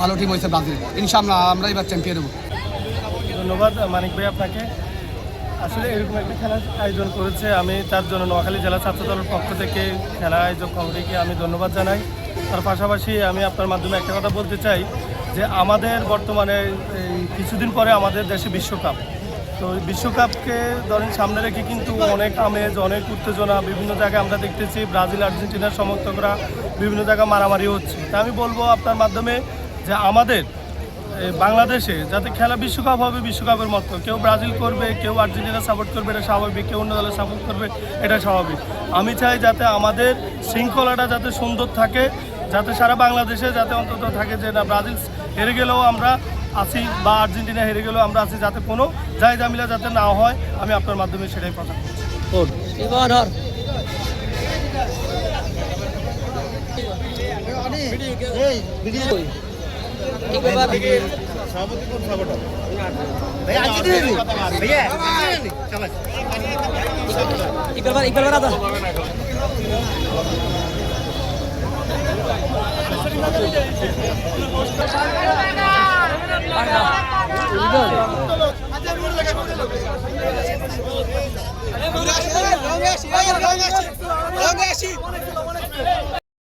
ভালো টিম হয়েছে ব্রাজিল, ইনশাআল্লাহ আমরা এবার চ্যাম্পিয়ন হব। ধন্যবাদ মানিক ভাই আপনাকে। আসলে এরকম একটা খেলার আয়োজন করেছে, আমি তার জন্য নোয়াখালী জেলা ছাত্র দলের পক্ষ থেকে খেলা আয়োজক কমিটিকে আমি ধন্যবাদ জানাই। তার পাশাপাশি আমি আপনার মাধ্যমে একটা কথা বলতে চাই যে আমাদের বর্তমানে কিছুদিন পরে আমাদের দেশে বিশ্বকাপ, তো বিশ্বকাপকে ধরেন সামনে রেখে কিন্তু অনেক আমেজ, অনেক উত্তেজনা বিভিন্ন জায়গায় আমরা দেখতেছি। ব্রাজিল আর্জেন্টিনার সমর্থকরা বিভিন্ন জায়গায় মারামারি হচ্ছে। তা আমি বলবো আপনার মাধ্যমে যে আমাদের বাংলাদেশে যাতে খেলা বিশ্বকাপ হবে বিশ্বকাপের মতো, কেউ ব্রাজিল করবে, কেউ আর্জেন্টিনা সাপোর্ট করবে, এটা স্বাভাবিক, কেউ অন্য দলে সাপোর্ট করবে, এটা স্বাভাবিক। আমি চাই যাতে আমাদের শৃঙ্খলাটা যাতে সুন্দর থাকে, যাতে সারা বাংলাদেশে যাতে অন্তত থাকে যে না ব্রাজিল হেরে গেলেও আমরা আছি বা আর্জেন্টিনা হেরে গেলেও আমরা আছি, যাতে কোনো জায়জামিলা যাতে না হয়। আমি আপনার মাধ্যমে সেটাই কথা